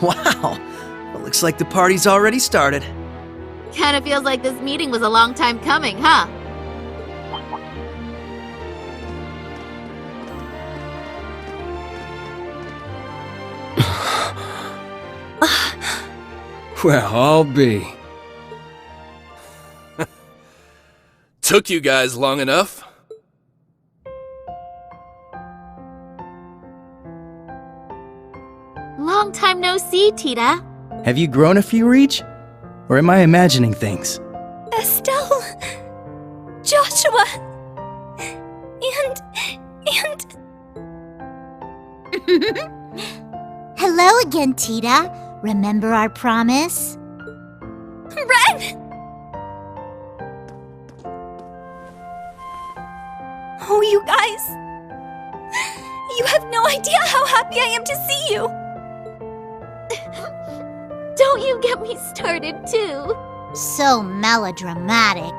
Wow. Well, looks like the party's already started. Kinda feels like this meeting was a long time coming, huh? Well, I'll be. Took you guys long enough. Long time no see, Tita. Have you grown a few, Reach? Or am I imagining things? Estelle, Joshua, and... Hello again, Tita. Remember our promise? Ren! Oh, you guys. You have no idea how happy I am to see you. Don't you get me started, too. So melodramatic.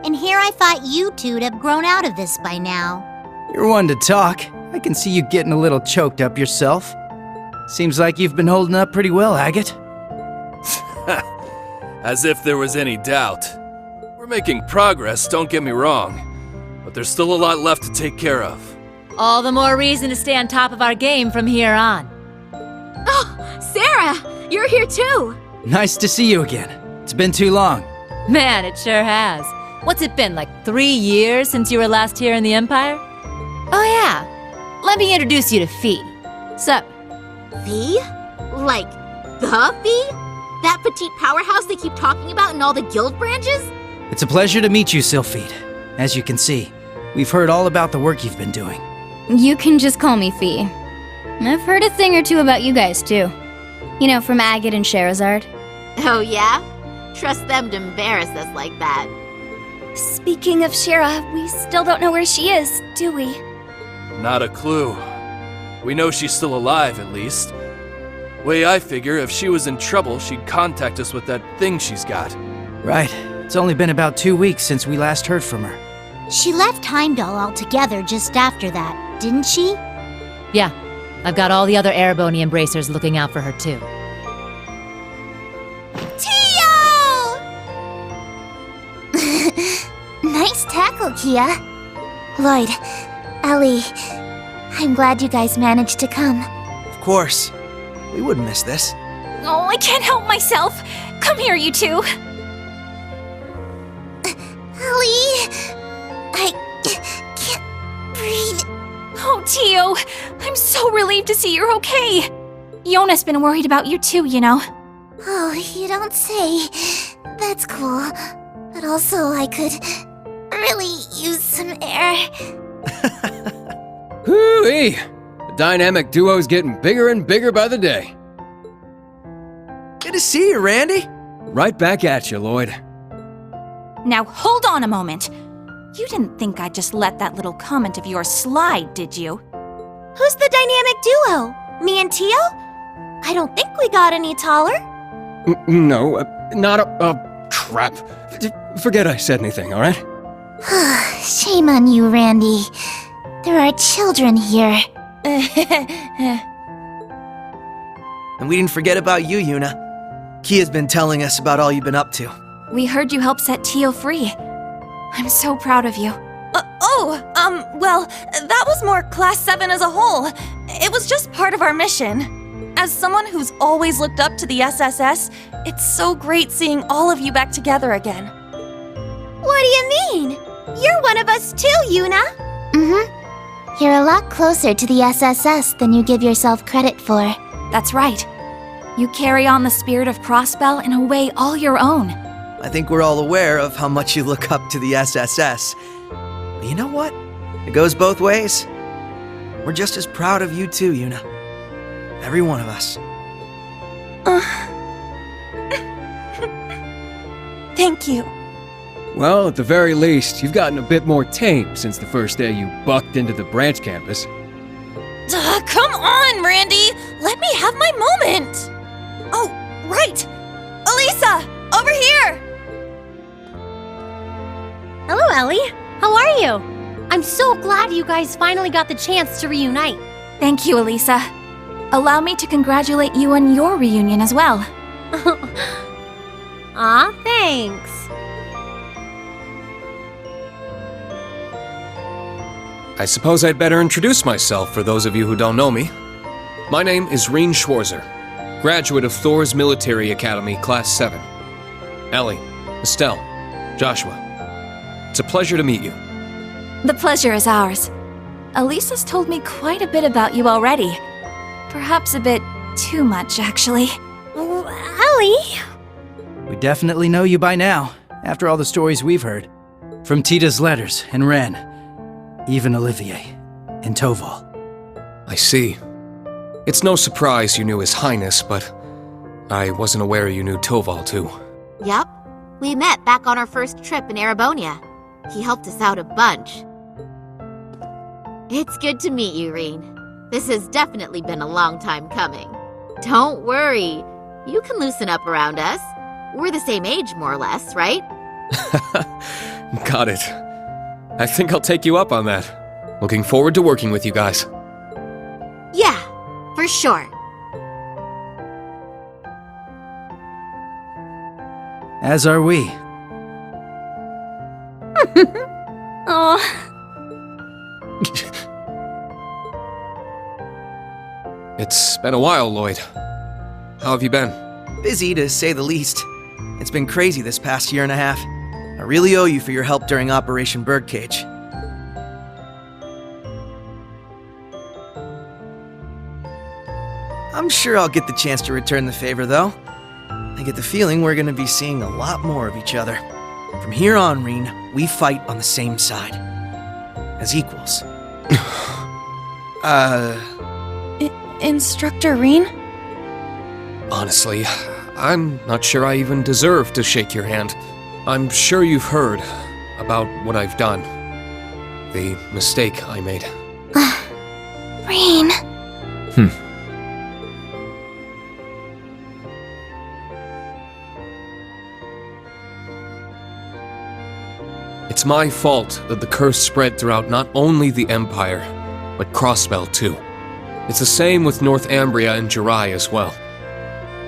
And here I thought you two'd have grown out of this by now. You're one to talk. I can see you getting a little choked up yourself. Seems like you've been holding up pretty well, Agate. As if there was any doubt. We're making progress, don't get me wrong. But there's still a lot left to take care of. All the more reason to stay on top of our game from here on. Oh, Sarah! You're here, too! Nice to see you again. It's been too long. Man, it sure has. What's it been, like 3 years since you were last here in the Empire? Oh yeah, let me introduce you to Fee. Sup? Fee? Like, the Fee? That petite powerhouse they keep talking about in all the guild branches? It's a pleasure to meet you, Sylphide. As you can see, we've heard all about the work you've been doing. You can just call me Fee. I've heard a thing or two about you guys, too. You know, from Agate and Sherazard. Oh, yeah? Trust them to embarrass us like that. Speaking of Shira, we still don't know where she is, do we? Not a clue. We know she's still alive, at least. Way I figure, if she was in trouble, she'd contact us with that thing she's got. Right. It's only been about 2 weeks since we last heard from her. She left Heimdall altogether just after that, didn't she? Yeah, I've got all the other Erebony Embracers looking out for her, too. Nice tackle, Kia. Lloyd, Ellie, I'm glad you guys managed to come. Of course. We wouldn't miss this. Oh, I can't help myself. Come here, you two. Ellie, I can't breathe. Oh, Tio, I'm so relieved to see you're okay. Yona's been worried about you too, you know. Oh, you don't say. That's cool. But also, I could really use some air. Hoo-wee! The dynamic duo's getting bigger and bigger by the day. Good to see you, Randy. Right back at you, Lloyd. Now hold on a moment. You didn't think I'd just let that little comment of yours slide, did you? Who's the dynamic duo? Me and Tio? I don't think we got any taller. No, not crap. Forget I said anything, alright? Shame on you, Randy. There are children here. And we didn't forget about you, Yuna. Kia's been telling us about all you've been up to. We heard you helped set Tio free. I'm so proud of you. Well, that was more Class 7 as a whole. It was just part of our mission. As someone who's always looked up to the SSS, it's so great seeing all of you back together again. What do you mean? You're one of us too, Yuna. Mm-hmm. You're a lot closer to the SSS than you give yourself credit for. That's right. You carry on the spirit of Crossbell in a way all your own. I think we're all aware of how much you look up to the SSS. But you know what? It goes both ways. We're just as proud of you too, Yuna. Every one of us. Thank you. Well, at the very least, you've gotten a bit more tame since the first day you bucked into the branch campus. Come on, Randy! Let me have my moment! Oh, right! Elisa! Over here! Hello, Ellie. How are you? I'm so glad you guys finally got the chance to reunite. Thank you, Elisa. allow me to congratulate you on your reunion as well. Aw, thanks. I suppose I'd better introduce myself for those of you who don't know me. My name is Rean Schwarzer, graduate of Thor's Military Academy, Class 7. Ellie, Estelle, Joshua. It's a pleasure to meet you. The pleasure is ours. Elisa's told me quite a bit about you already. Perhaps a bit too much, actually. Ellie? We definitely know you by now, after all the stories we've heard. From Tita's letters and Ren, even Olivier and Toval. I see. It's no surprise you knew His Highness, but I wasn't aware you knew Toval too. Yup. We met back on our first trip in Erebonia. He helped us out a bunch. It's good to meet you, Rean. This has definitely been a long time coming. Don't worry. You can loosen up around us. We're the same age, more or less, right? Got it. I think I'll take you up on that. Looking forward to working with you guys. Yeah, for sure. As are we. Aw. It's been a while, Lloyd. How have you been? Busy, to say the least. It's been crazy this past year and a half. I really owe you for your help during Operation Birdcage. I'm sure I'll get the chance to return the favor, though. I get the feeling we're gonna be seeing a lot more of each other. From here on, Rean, we fight on the same side. As equals. Instructor Rean? Honestly, I'm not sure I even deserve to shake your hand. I'm sure you've heard about what I've done. The mistake I made. Rean. It's my fault that the curse spread throughout not only the Empire, but Crossbell too. It's the same with North Ambria and Jirai as well.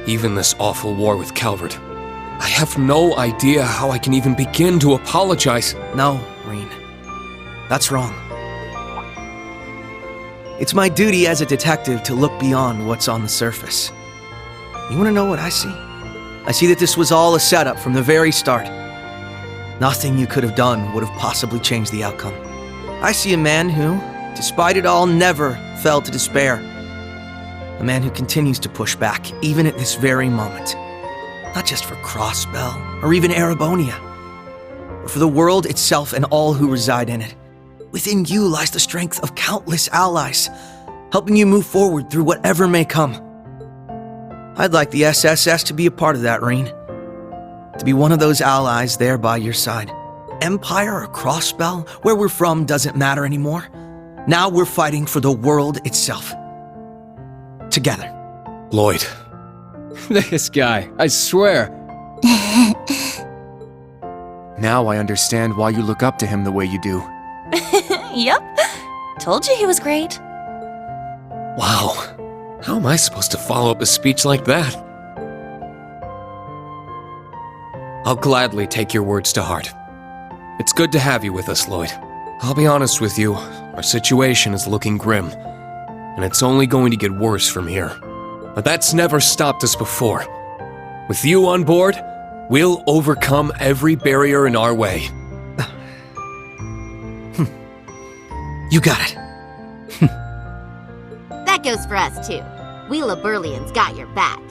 Even this awful war with Calvert. I have no idea how I can even begin to apologize. No, Rean. That's wrong. It's my duty as a detective to look beyond what's on the surface. You want to know what I see? I see that this was all a setup from the very start. Nothing you could have done would have possibly changed the outcome. I see a man who, despite it all, never fell to despair. A man who continues to push back, even at this very moment. Not just for Crossbell, or even Erebonia, but for the world itself and all who reside in it. Within you lies the strength of countless allies, helping you move forward through whatever may come. I'd like the SSS to be a part of that, Rean. To be one of those allies there by your side. Empire or Crossbell, where we're from doesn't matter anymore. Now we're fighting for the world itself. Together. Lloyd. This guy, I swear. Now I understand why you look up to him the way you do. Yep. Told you he was great. Wow. How am I supposed to follow up a speech like that? I'll gladly take your words to heart. It's good to have you with us, Lloyd. I'll be honest with you, our situation is looking grim, and it's only going to get worse from here. But that's never stopped us before. With you on board, we'll overcome every barrier in our way. You got it. That goes for us, too. We Liberlians got your back.